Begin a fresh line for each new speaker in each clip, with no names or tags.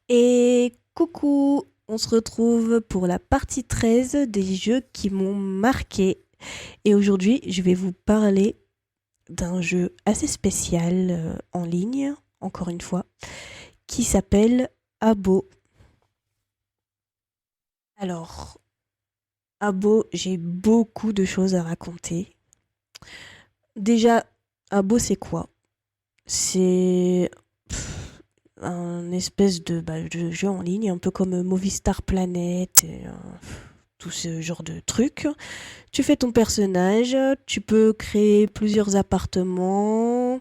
Et coucou, on se retrouve pour la partie 13 des jeux qui m'ont marqué. Et aujourd'hui, je vais vous parler d'un jeu assez spécial en ligne, encore une fois, qui s'appelle Abo. Alors, Abo, j'ai beaucoup de choses à raconter. Déjà, Abo, c'est quoi? C'est un espèce de jeu en ligne, un peu comme Movistar Planet, et, tout ce genre de trucs. Tu fais ton personnage, tu peux créer plusieurs appartements,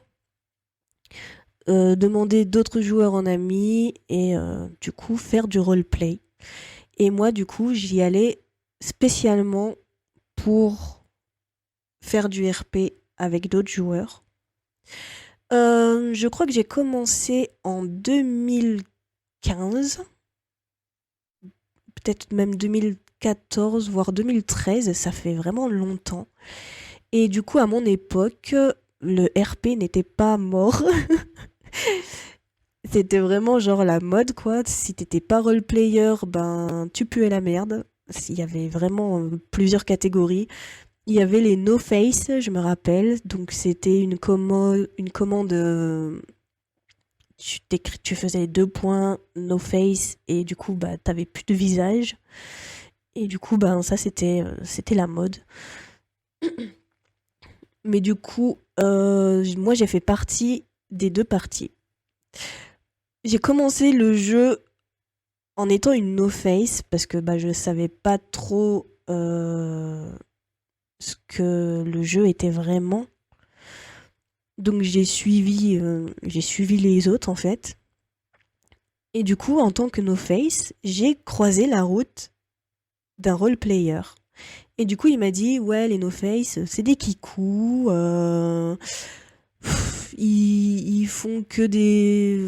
demander d'autres joueurs en ami et du coup faire du roleplay. Et moi, du coup, j'y allais spécialement pour faire du RP avec d'autres joueurs. Je crois que j'ai commencé en 2015, peut-être même 2014, voire 2013, ça fait vraiment longtemps. Et du coup, à mon époque, le RP n'était pas mort. C'était vraiment genre la mode, quoi. Si t'étais pas roleplayer, ben tu puais la merde. Il y avait vraiment plusieurs catégories. Il y avait les no face, je me rappelle. Donc c'était une commande. Tu faisais deux points no face et du coup bah t'avais plus de visage. Et du coup ben ça c'était la mode. Mais du coup moi j'ai fait partie des deux parties. J'ai commencé le jeu en étant une no face parce que bah je savais pas trop ce que le jeu était vraiment. Donc j'ai suivi les autres en fait. Et du coup, en tant que no face, j'ai croisé la route d'un role player. Et du coup, il m'a dit ouais, les no face, c'est des kikous. Ils font que des,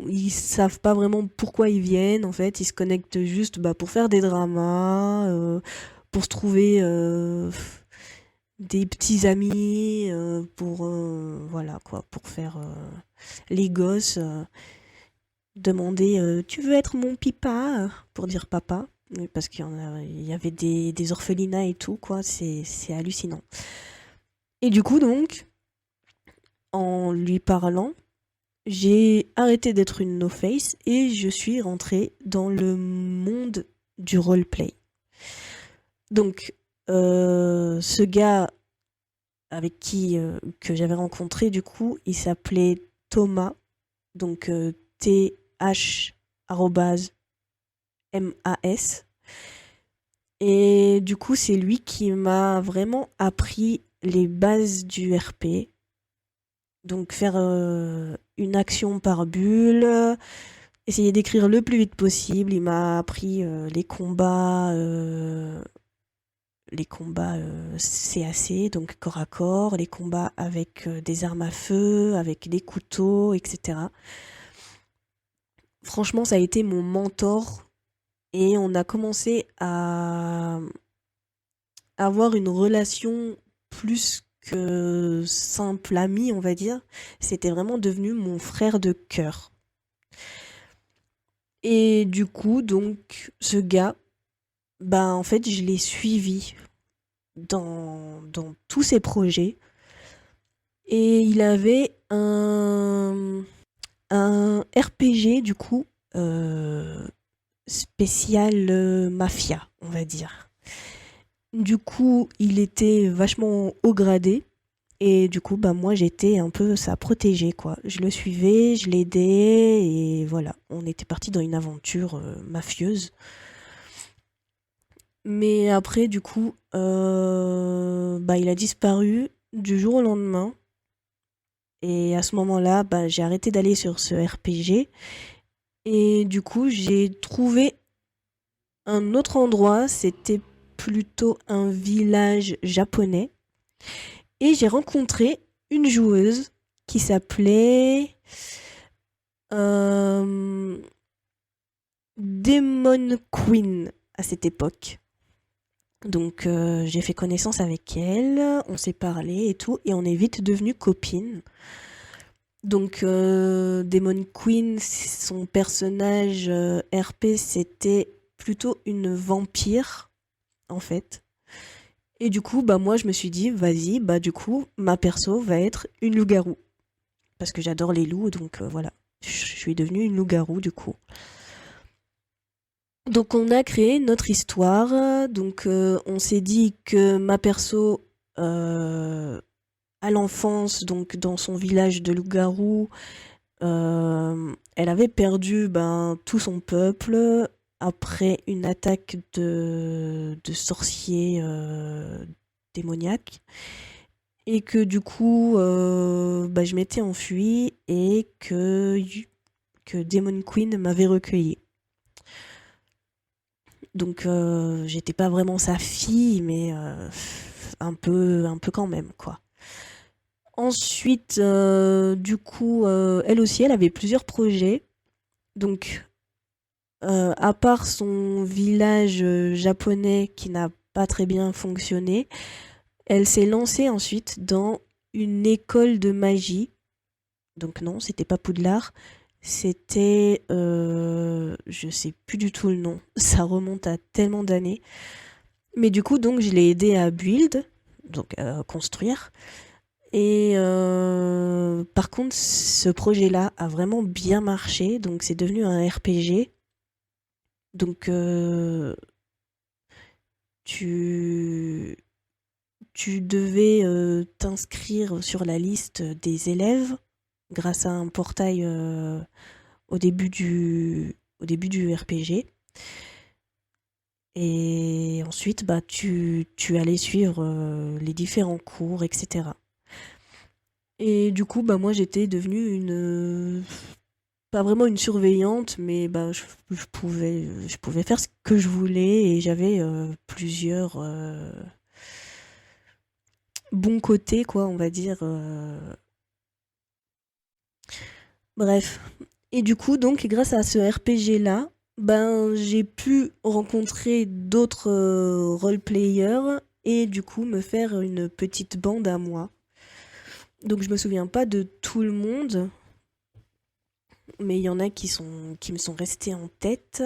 ils savent pas vraiment pourquoi ils viennent. En fait, ils se connectent juste bah, pour faire des dramas, pour se trouver des petits amis, pour voilà quoi, pour faire les gosses. Demander tu veux être mon pipa pour dire papa. Oui, parce il y avait des orphelinats et tout, quoi. C'est hallucinant. Et du coup, donc, en lui parlant, j'ai arrêté d'être une no-face et je suis rentrée dans le monde du roleplay. Donc, ce gars avec qui que j'avais rencontré, du coup, il s'appelait Thomas. Donc, TH@MAS. Et du coup, c'est lui qui m'a vraiment appris les bases du RP. Donc faire une action par bulle, essayer d'écrire le plus vite possible. Il m'a appris les combats CAC, donc corps à corps, les combats avec des armes à feu, avec des couteaux, etc. Franchement, ça a été mon mentor et on a commencé à avoir une relation plus que simple ami, on va dire. C'était vraiment devenu mon frère de cœur. Et du coup, donc, ce gars, bah, en fait, je l'ai suivi dans tous ses projets. Et il avait un RPG, du coup, euh, spécial mafia, on va dire. Du coup, il était vachement haut gradé. Et du coup, bah, moi, j'étais un peu sa protégée, quoi. Je le suivais, je l'aidais, et voilà. On était parti dans une aventure mafieuse. Mais après, du coup, bah, il a disparu du jour au lendemain. Et à ce moment-là, bah, j'ai arrêté d'aller sur ce RPG. Et du coup, j'ai trouvé un autre endroit. C'était plutôt un village japonais. Et j'ai rencontré une joueuse qui s'appelait euh, Demon Queen à cette époque. Donc j'ai fait connaissance avec elle, on s'est parlé et tout, et on est vite devenues copines. Donc, Demon Queen, son personnage RP, c'était plutôt une vampire, en fait. Et du coup, bah moi, je me suis dit, vas-y, bah du coup, ma perso va être une loup-garou. Parce que j'adore les loups, donc voilà. Je suis devenue une loup-garou, du coup. Donc, on a créé notre histoire. Donc, on s'est dit que ma perso, à l'enfance, donc dans son village de loup-garou, elle avait perdu tout son peuple après une attaque de sorciers démoniaques. Et que du coup, je m'étais enfuie et que Demon Queen m'avait recueillie. Donc j'étais pas vraiment sa fille, mais un peu quand même, quoi. Ensuite, du coup, elle aussi, elle avait plusieurs projets. Donc, à part son village japonais qui n'a pas très bien fonctionné, elle s'est lancée ensuite dans une école de magie. Donc non, c'était pas Poudlard, c'était... je sais plus du tout le nom, ça remonte à tellement d'années. Mais du coup, donc, je l'ai aidé à build, donc à construire. Et par contre, ce projet-là a vraiment bien marché, donc c'est devenu un RPG. Donc tu, tu devais t'inscrire sur la liste des élèves grâce à un portail au début du RPG. Et ensuite, bah, tu allais suivre les différents cours, etc. Et du coup, bah, moi, j'étais devenue pas vraiment une surveillante, mais bah, je pouvais faire ce que je voulais et j'avais plusieurs bons côtés, quoi, on va dire. Bref. Et du coup, donc, grâce à ce RPG-là, ben, j'ai pu rencontrer d'autres role-players et du coup me faire une petite bande à moi. Donc, je me souviens pas de tout le monde, mais il y en a qui me sont restés en tête,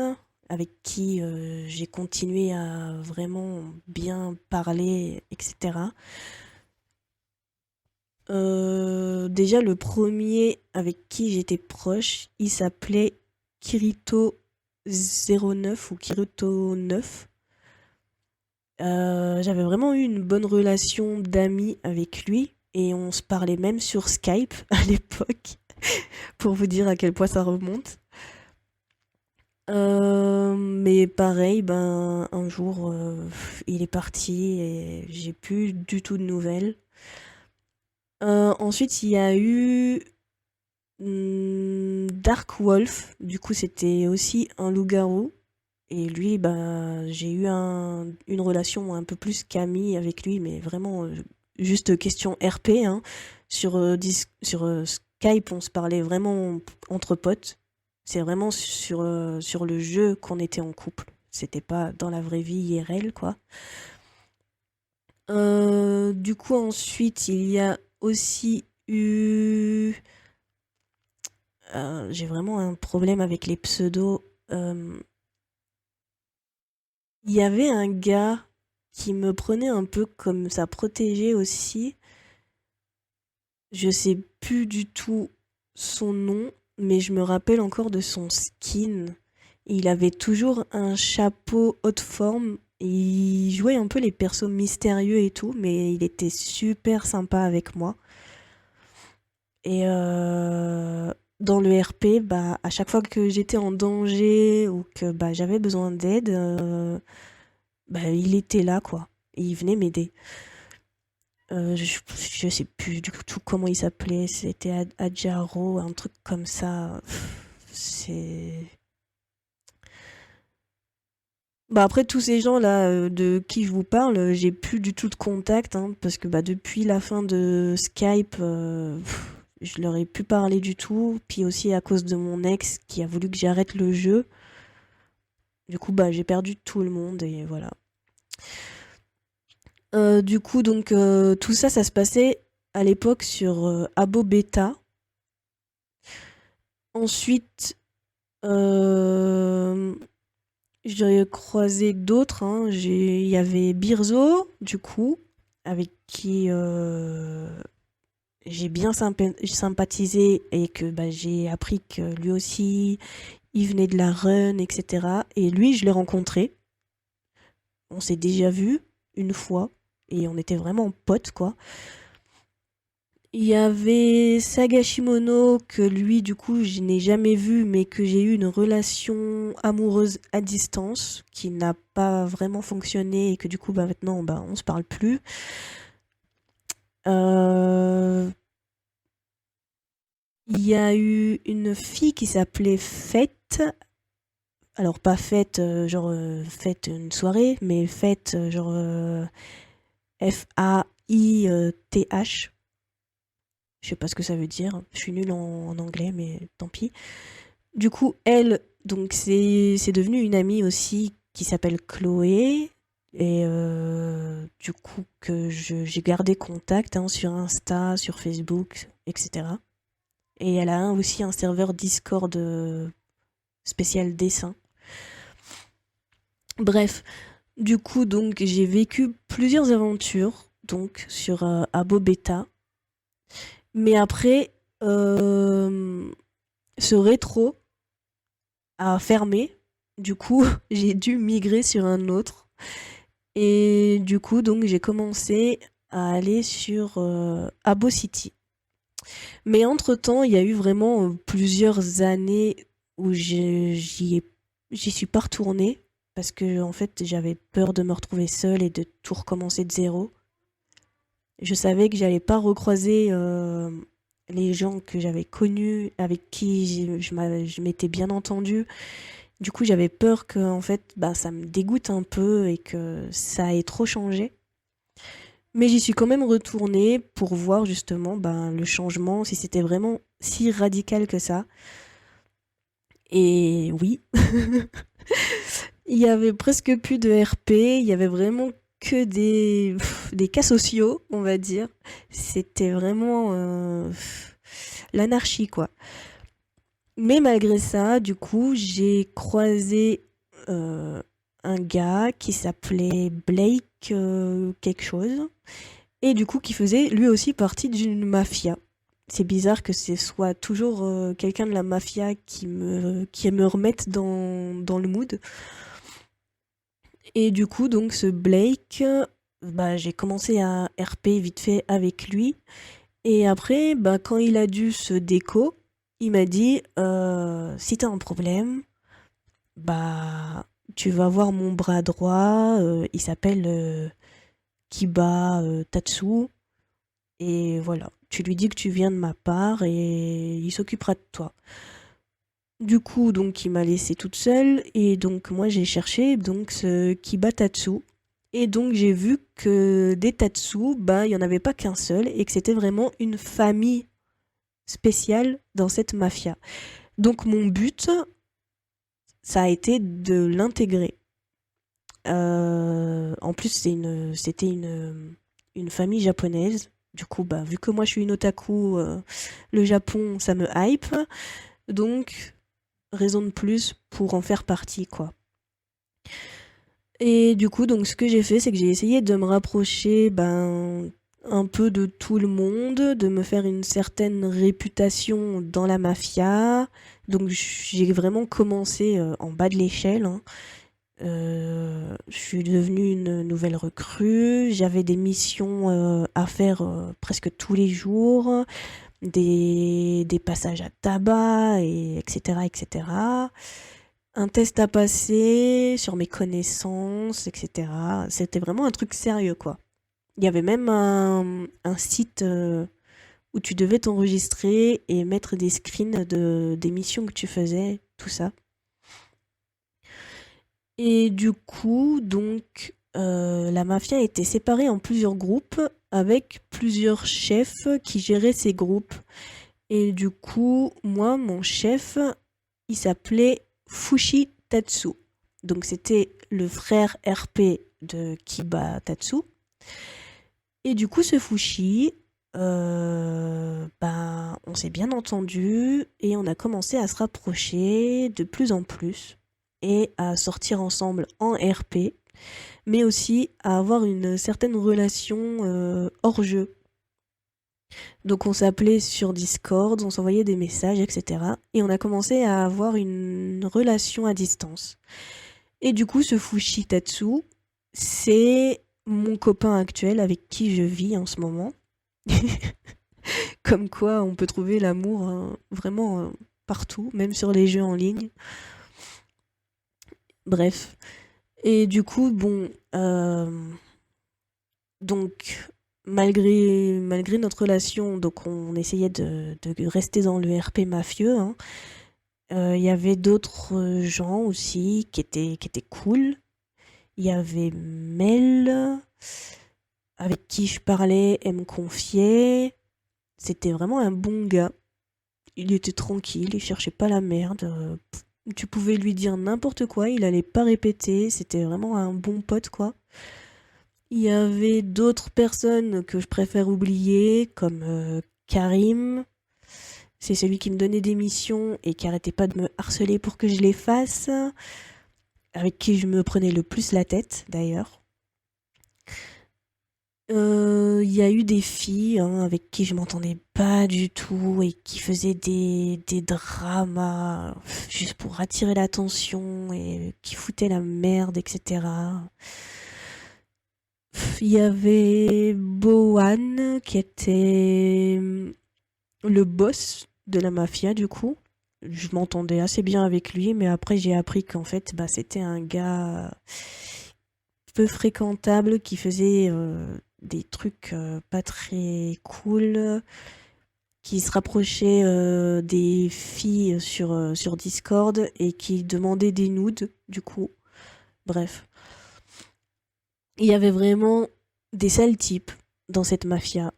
avec qui j'ai continué à vraiment bien parler, etc. Déjà, le premier avec qui j'étais proche, il s'appelait Kirito 09 ou Kirito 9. J'avais vraiment eu une bonne relation d'amis avec lui et on se parlait même sur Skype à l'époque, pour vous dire à quel point ça remonte. Mais pareil, ben un jour, il est parti et j'ai plus du tout de nouvelles. Ensuite, il y a eu Dark Wolf. Du coup, c'était aussi un loup-garou. Et lui, bah, j'ai eu une relation un peu plus qu'amie avec lui, mais vraiment juste question RP, hein. Sur Skype, on se parlait vraiment entre potes. C'est vraiment sur le jeu qu'on était en couple. C'était pas dans la vraie vie IRL, quoi. Du coup, ensuite, il y a aussi eu... j'ai vraiment un problème avec les pseudos. Il y avait un gars qui me prenait un peu comme sa protégée aussi. Je sais plus du tout son nom, mais je me rappelle encore de son skin. Il avait toujours un chapeau haute forme. Il jouait un peu les persos mystérieux et tout, mais il était super sympa avec moi. Et dans le RP, bah, à chaque fois que j'étais en danger ou que bah, j'avais besoin d'aide, bah, il était là, quoi. Et il venait m'aider. Je sais plus du tout comment il s'appelait. C'était Adjaro, un truc comme ça. C'est. Bah après tous ces gens là de qui je vous parle, j'ai plus du tout de contact hein, parce que bah depuis la fin de Skype, je leur ai plus parlé du tout. Puis aussi à cause de mon ex qui a voulu que j'arrête le jeu. Du coup bah j'ai perdu tout le monde et voilà. Du coup donc tout ça ça se passait à l'époque sur Abo Beta. Ensuite, euh, j'ai croisé d'autres, hein. Il y avait Birzo, du coup, avec qui j'ai bien sympathisé et que bah, j'ai appris que lui aussi, il venait de la run, etc. Et lui, je l'ai rencontré. On s'est déjà vu une fois et on était vraiment potes, quoi. Il y avait Sagashimono que lui, du coup, je n'ai jamais vu, mais que j'ai eu une relation amoureuse à distance qui n'a pas vraiment fonctionné et que du coup, bah, maintenant, bah, on se parle plus. Euh, Il y a eu une fille qui s'appelait Fête. Alors, pas Fête, genre fête une soirée, mais Fête, genre Faith. Je sais pas ce que ça veut dire. Je suis nulle en anglais, mais tant pis. Du coup, elle, donc c'est devenu une amie aussi qui s'appelle Chloé. Et du coup, j'ai gardé contact hein, sur Insta, sur Facebook, etc. Et elle a aussi un serveur Discord spécial dessin. Bref, du coup, donc j'ai vécu plusieurs aventures donc sur Abo Beta. Mais après, ce rétro a fermé. Du coup, j'ai dû migrer sur un autre. Et du coup, donc, j'ai commencé à aller sur Abo City. Mais entre-temps, il y a eu vraiment plusieurs années où j'y suis pas retournée. Parce que, en fait, j'avais peur de me retrouver seule et de tout recommencer de zéro. Je savais que j'allais pas recroiser les gens que j'avais connus, avec qui je m'étais bien entendue. Du coup, j'avais peur que en fait, bah, ça me dégoûte un peu et que ça ait trop changé. Mais j'y suis quand même retournée pour voir justement ben, le changement, si c'était vraiment si radical que ça. Et oui, il y avait presque plus de RP, il y avait vraiment que des cas sociaux, on va dire. C'était vraiment l'anarchie, quoi. Mais malgré ça, du coup, j'ai croisé euh, un gars qui s'appelait Blake quelque chose, et du coup qui faisait lui aussi partie d'une mafia. C'est bizarre que ce soit toujours quelqu'un de la mafia qui me remette dans le mood. Et du coup, donc ce Blake, bah, j'ai commencé à RP vite fait avec lui. Et après, bah, quand il a dû se déco, il m'a dit si t'as un problème, bah tu vas voir mon bras droit, il s'appelle Kiba Tatsu, et voilà. Tu lui dis que tu viens de ma part et il s'occupera de toi. Du coup, donc, il m'a laissée toute seule et donc moi j'ai cherché donc ce Kiba Tatsu. Et donc j'ai vu que des Tatsu, bah il y en avait pas qu'un seul et que c'était vraiment une famille spéciale dans cette mafia. Donc mon but, ça a été de l'intégrer. En plus, c'était une famille japonaise. Du coup, bah, vu que moi je suis une otaku, le Japon, ça me hype. Donc, raison de plus pour en faire partie, quoi. Et du coup, donc, ce que j'ai fait, c'est que j'ai essayé de me rapprocher, ben, un peu de tout le monde, de me faire une certaine réputation dans la mafia. Donc, j'ai vraiment commencé en bas de l'échelle, hein. Je suis devenue une nouvelle recrue. J'avais des missions à faire presque tous les jours, des passages à tabac, et etc., etc. Un test à passer sur mes connaissances, etc. C'était vraiment un truc sérieux, quoi. Il y avait même un site où tu devais t'enregistrer et mettre des screens des missions que tu faisais, tout ça. Et du coup, donc, la mafia était séparée en plusieurs groupes avec plusieurs chefs qui géraient ces groupes. Et du coup, moi, mon chef, il s'appelait Fushi Tatsu. Donc, c'était le frère RP de Kiba Tatsu. Et du coup, ce Fushi, ben, on s'est bien entendu et on a commencé à se rapprocher de plus en plus et à sortir ensemble en RP, mais aussi à avoir une certaine relation hors jeu. Donc on s'appelait sur Discord, on s'envoyait des messages, etc. Et on a commencé à avoir une relation à distance. Et du coup, ce Fushitatsu, c'est mon copain actuel avec qui je vis en ce moment. Comme quoi, on peut trouver l'amour vraiment partout, même sur les jeux en ligne. Bref. Et du coup, bon, donc malgré notre relation, donc on essayait de rester dans le RP mafieux, hein. Il y avait d'autres gens aussi qui étaient cool. Il y avait Mel, avec qui je parlais, elle me confiait. C'était vraiment un bon gars. Il était tranquille, il cherchait pas la merde. Tu pouvais lui dire n'importe quoi, il allait pas répéter. C'était vraiment un bon pote, quoi. Il y avait d'autres personnes que je préfère oublier, comme Karim. C'est celui qui me donnait des missions et qui arrêtait pas de me harceler pour que je les fasse. Avec qui je me prenais le plus la tête, d'ailleurs. Il y a eu des filles hein, avec qui je m'entendais pas du tout et qui faisaient des dramas juste pour attirer l'attention et qui foutaient la merde, etc. Il y avait Bohan qui était le boss de la mafia du coup. Je m'entendais assez bien avec lui, mais après j'ai appris qu'en fait bah, c'était un gars peu fréquentable qui faisait des trucs pas très cool, qui se rapprochait des filles sur Discord et qui demandait des nudes du coup. Bref, il y avait vraiment des sales types dans cette mafia,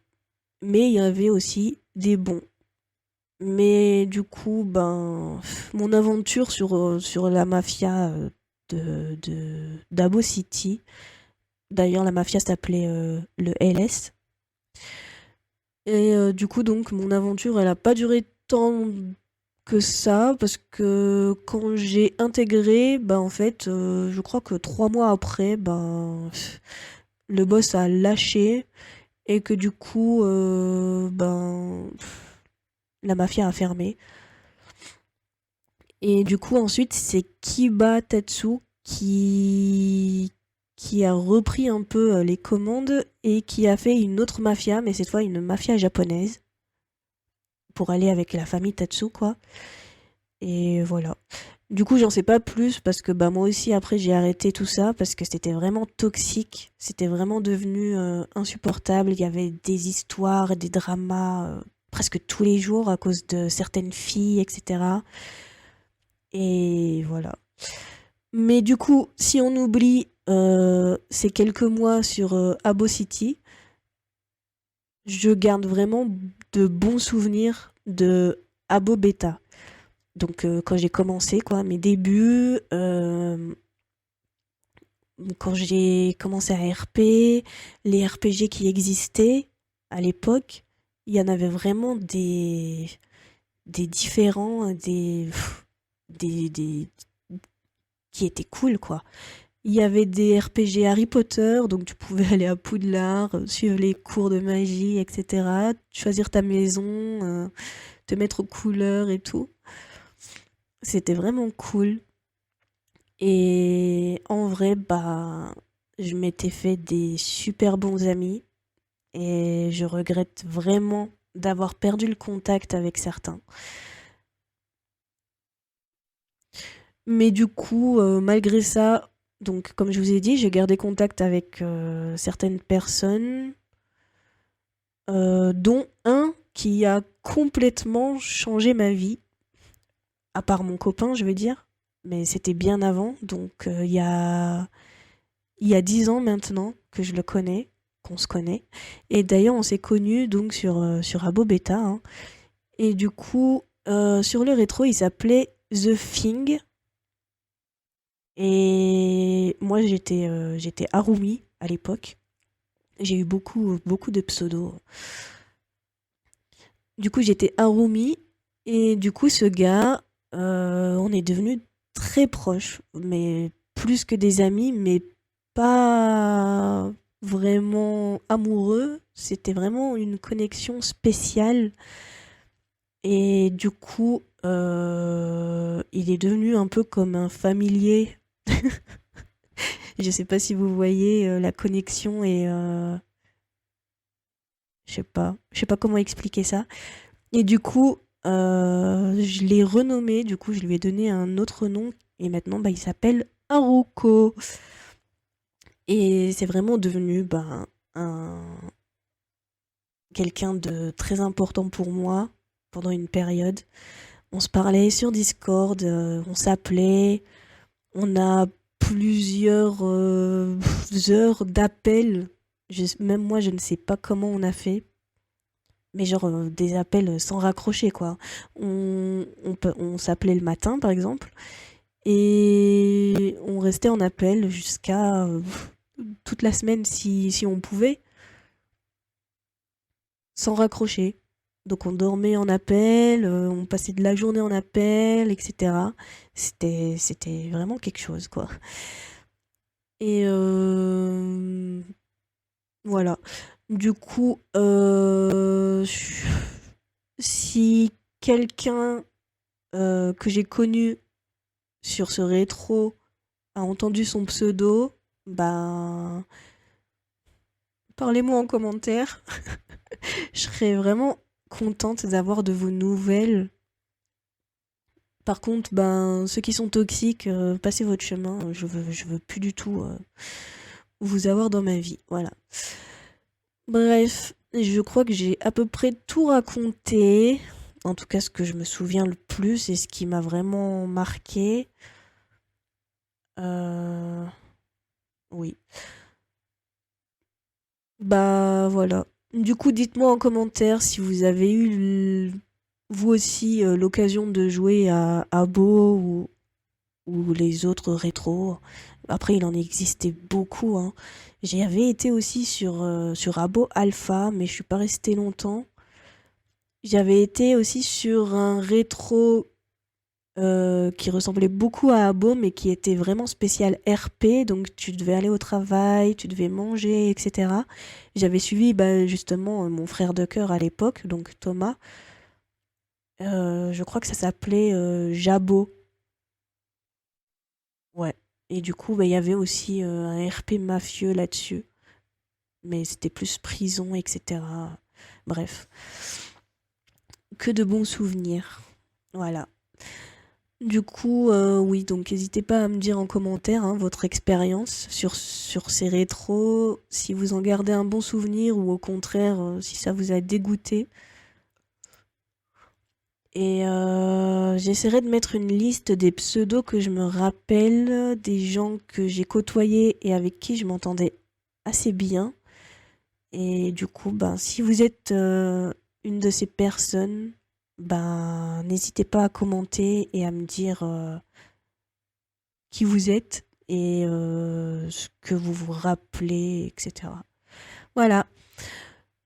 mais il y avait aussi des bons. Mais du coup, ben, mon aventure sur la mafia d'Abo City, d'ailleurs la mafia s'appelait le LS, et du coup donc mon aventure elle a pas duré tant que ça, parce que quand j'ai intégré, ben en fait, je crois que 3 mois après, ben, le boss a lâché, et que du coup, ben, la mafia a fermé. Et du coup, ensuite, c'est Kiba Tatsu qui a repris un peu les commandes et qui a fait une autre mafia, mais cette fois une mafia japonaise, pour aller avec la famille Tatsu, quoi. Et voilà. Du coup, j'en sais pas plus parce que bah moi aussi après j'ai arrêté tout ça parce que c'était vraiment toxique, c'était vraiment devenu insupportable. Il y avait des histoires, des dramas presque tous les jours à cause de certaines filles, etc. Et voilà. Mais du coup, si on oublie ces quelques mois sur Abo City, je garde vraiment de bons souvenirs de Abo Beta. Donc quand j'ai commencé, quoi, mes débuts, quand j'ai commencé à RP, les RPG qui existaient à l'époque, il y en avait vraiment des différents, des qui étaient cool, quoi. Il y avait des RPG Harry Potter, donc tu pouvais aller à Poudlard, suivre les cours de magie, etc. Choisir ta maison, te mettre aux couleurs et tout. C'était vraiment cool. Et en vrai, bah, je m'étais fait des super bons amis et je regrette vraiment d'avoir perdu le contact avec certains. Mais du coup, malgré ça, donc comme je vous ai dit, j'ai gardé contact avec certaines personnes, dont un qui a complètement changé ma vie, à part mon copain, je veux dire. Mais c'était bien avant, donc il y a 10 ans maintenant que je le connais, qu'on se connaît. Et d'ailleurs, on s'est connus donc sur Abo Beta, hein. Et du coup, sur le rétro, il s'appelait The Thing. Et moi, j'étais Harumi à l'époque. J'ai eu beaucoup de pseudos. Du coup, j'étais Harumi. Et du coup, ce gars, on est devenus très proches. Mais plus que des amis, mais pas vraiment amoureux. C'était vraiment une connexion spéciale. Et du coup, il est devenu un peu comme un familier. Je sais pas si vous voyez la connexion et je sais pas comment expliquer ça. Et du coup, je l'ai renommé, du coup, je lui ai donné un autre nom et maintenant, bah, il s'appelle Haruko. Et c'est vraiment devenu bah, un quelqu'un de très important pour moi pendant une période. On se parlait sur Discord, on s'appelait, on a plusieurs heures d'appels. Même moi, je ne sais pas comment on a fait. Mais genre des appels sans raccrocher, quoi. On s'appelait le matin, par exemple, et on restait en appel jusqu'à toute la semaine si on pouvait, sans raccrocher. Donc on dormait en appel, on passait de la journée en appel, etc. C'était vraiment quelque chose, quoi. Et voilà. Du coup, si quelqu'un que j'ai connu sur ce rétro a entendu son pseudo, ben parlez-moi en commentaire. Je serais vraiment contente d'avoir de vos nouvelles. Par contre, ben ceux qui sont toxiques, passez votre chemin. Je veux plus du tout vous avoir dans ma vie. Voilà. Bref, je crois que j'ai à peu près tout raconté. En tout cas, ce que je me souviens le plus et ce qui m'a vraiment marqué. Euh, oui. Bah voilà. Du coup, dites-moi en commentaire si vous avez eu vous aussi l'occasion de jouer à Abo ou les autres rétros. Après, il en existait beaucoup, hein. J'y avais été aussi sur Abo Alpha, mais je suis pas restée longtemps. J'avais été aussi sur un rétro qui ressemblait beaucoup à Abo, mais qui était vraiment spécial RP. Donc tu devais aller au travail, tu devais manger, etc. J'avais suivi bah, justement mon frère de cœur à l'époque, donc Thomas. Je crois que ça s'appelait Jabo. Ouais. Et du coup, bah, il y avait aussi un RP mafieux là-dessus. Mais c'était plus prison, etc. Bref. Que de bons souvenirs. Voilà. Du coup, oui, donc n'hésitez pas à me dire en commentaire hein, votre expérience sur ces rétros, si vous en gardez un bon souvenir ou au contraire, si ça vous a dégoûté. Et j'essaierai de mettre une liste des pseudos que je me rappelle, des gens que j'ai côtoyés et avec qui je m'entendais assez bien. Et du coup, ben, si vous êtes une de ces personnes, ben, n'hésitez pas à commenter et à me dire qui vous êtes et ce que vous vous rappelez, etc. Voilà,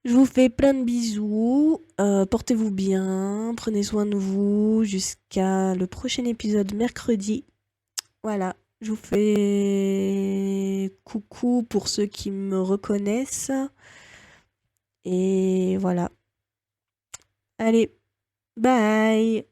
je vous fais plein de bisous, portez-vous bien, prenez soin de vous jusqu'à le prochain épisode mercredi. Voilà, je vous fais coucou pour ceux qui me reconnaissent et voilà. Allez, bye!